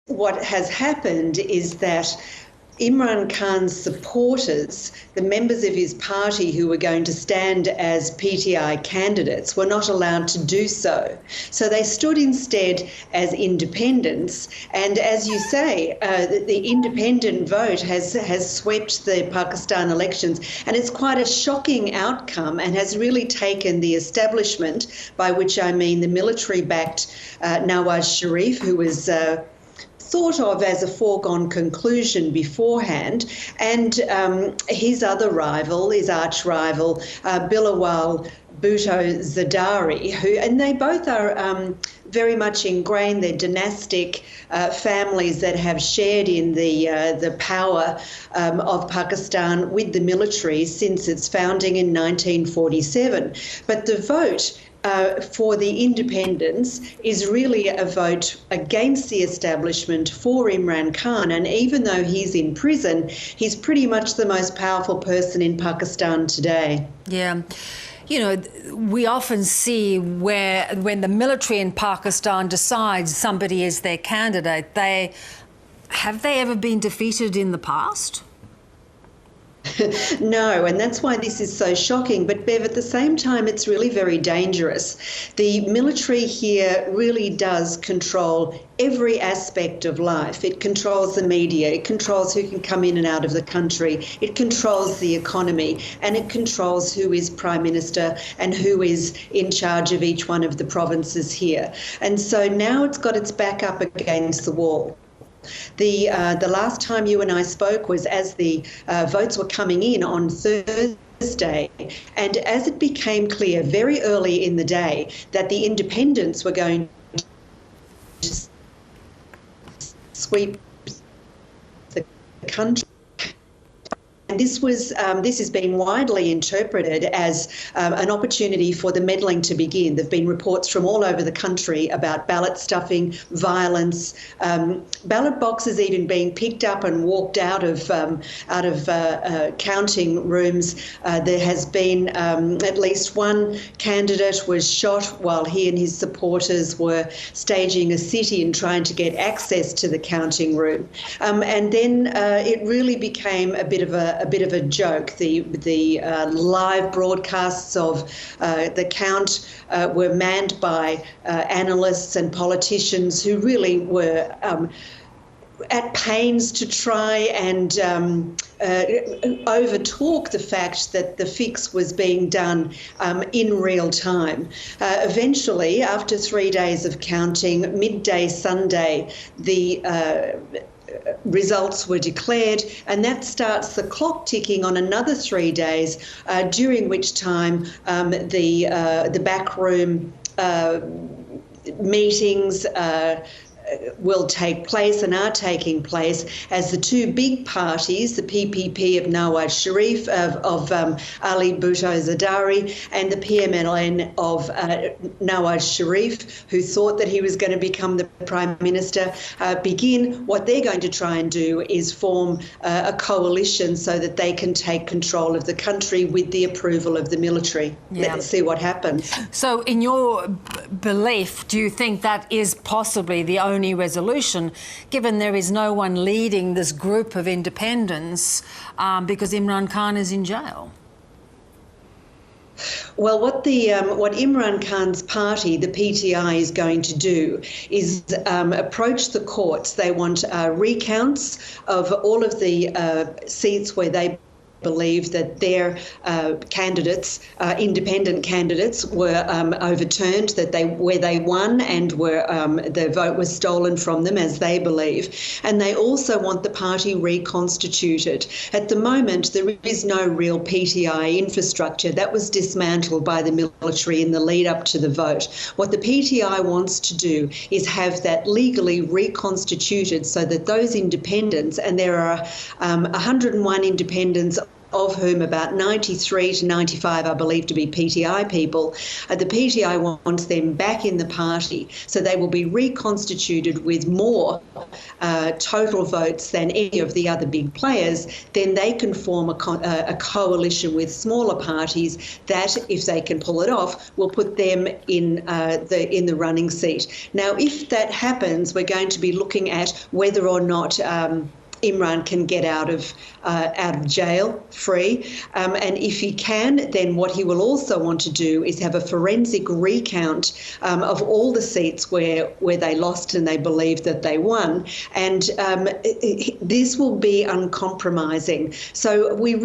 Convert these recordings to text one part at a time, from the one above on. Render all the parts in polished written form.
what has happened is that Imran Khan's supporters, the members of his party who were going to stand as PTI candidates, were not allowed to do so. So they stood instead as independents. And as you say, the independent vote has swept the Pakistan elections. And it's quite a shocking outcome and has really taken the establishment, by which I mean the military-backed Nawaz Sharif, who was thought of as a foregone conclusion beforehand, and his other rival, his arch rival, Bilawal Bhutto Zardari, and they both are very much ingrained. They're dynastic families that have shared in the power of Pakistan with the military since its founding in 1947. But the vote for the independence is really a vote against the establishment for Imran Khan. And even though he's in prison, he's pretty much the most powerful person in Pakistan today. Yeah. You know, we often see where when the military in Pakistan decides somebody is their candidate, have they ever been defeated in the past? No, and that's why this is so shocking. But, Bev, at the same time, it's really very dangerous. The military here really does control every aspect of life. It controls the media, it controls who can come in and out of the country, it controls the economy, and it controls who is Prime Minister and who is in charge of each one of the provinces here. And so now it's got its back up against the wall. The last time you and I spoke was as the votes were coming in on Thursday, and as it became clear very early in the day that the independents were going to sweep the country. And this has been widely interpreted as an opportunity for the meddling to begin. There have been reports from all over the country about ballot stuffing, violence, ballot boxes even being picked up and walked out of counting rooms. There has been at least one candidate was shot while he and his supporters were staging a sit-in trying to get access to the counting room. And then it really became a bit of a joke. The live broadcasts of the count were manned by analysts and politicians who really were at pains to try and overtalk the fact that the fix was being done in real time. Eventually, after 3 days of counting, midday Sunday, the results were declared, and that starts the clock ticking on another 3 days, during which time the backroom meetings will take place and are taking place as the two big parties, the PPP of Nawaz Sharif, of Ali Bhutto Zardari, and the PMLN of Nawaz Sharif, who thought that he was going to become the Prime Minister, begin. What they're going to try and do is form a coalition so that they can take control of the country with the approval of the military. Yeah. Let's see what happens. So in your belief, do you think that is possibly the only resolution, given there is no one leading this group of independents because Imran Khan is in jail? Well, what Imran Khan's party, the PTI, is going to do is approach the courts. They want recounts of all of the seats where they believe that their candidates, independent candidates, were overturned, where they won and were the vote was stolen from them, as they believe. And they also want the party reconstituted. At the moment, there is no real PTI infrastructure. That was dismantled by the military in the lead up to the vote. What the PTI wants to do is have that legally reconstituted so that those independents, and there are 101 independents of whom about 93 to 95 are believed to be PTI people. The PTI wants them back in the party, so they will be reconstituted with more total votes than any of the other big players. Then they can form a coalition with smaller parties that, if they can pull it off, will put them in the running seat. Now, if that happens, we're going to be looking at whether or not Imran can get out of jail free. And if he can, then what he will also want to do is have a forensic recount of all the seats where they lost and they believe that they won. And this will be uncompromising. So we're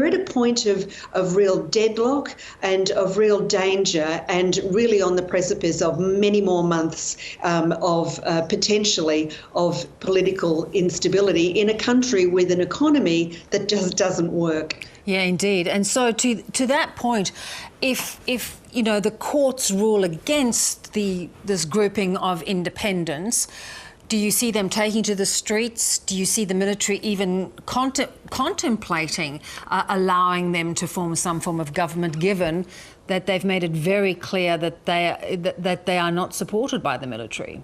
at a point of real deadlock and of real danger, and really on the precipice of many more months of potentially of political instability in a country with an economy that just doesn't work. Yeah, indeed. And so to that point, if you know the courts rule against this grouping of independents, do you see them taking to the streets? Do you see the military even contemplating allowing them to form some form of government, given that they've made it very clear that they are not supported by the military?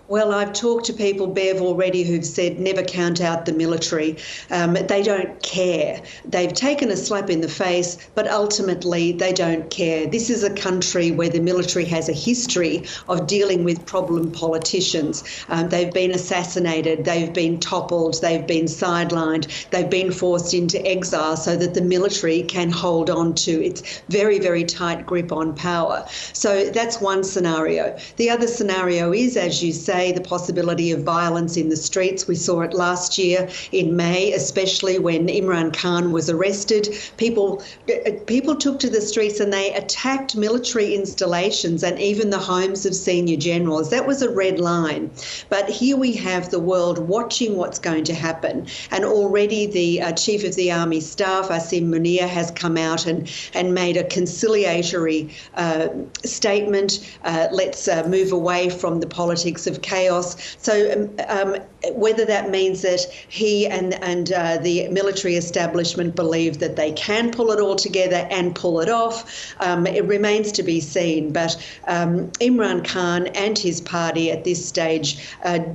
Well, I've talked to people, Bev, already who've said never count out the military. They don't care. They've taken a slap in the face, but ultimately they don't care. This is a country where the military has a history of dealing with problem politicians. They've been assassinated, they've been toppled, they've been sidelined, they've been forced into exile so that the military can hold on to its very, very tight grip on power. So that's one scenario. The other scenario is, as you say, the possibility of violence in the streets. We saw it last year in May, especially when Imran Khan was arrested. People took to the streets and they attacked military installations and even the homes of senior generals. That was a red line. But here we have the world watching what's going to happen. And already the Chief of the Army Staff, Asim Munir, has come out and made a conciliatory statement. Let's move away from the politics of chaos. So whether that means that he and the military establishment believe that they can pull it all together and pull it off, it remains to be seen. But Imran Khan and his party at this stage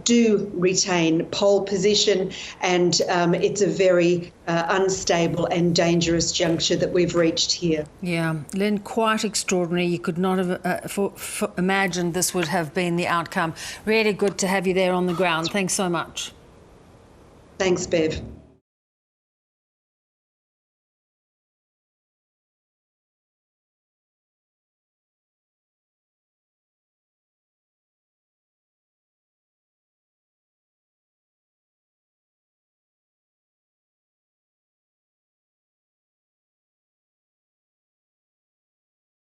do retain pole position, and it's a very unstable and dangerous juncture that we've reached here. Yeah, Lynne, quite extraordinary. You could not have imagined this would have been the outcome. Really good to have you there on the ground. Thanks so much. Thanks, Bev.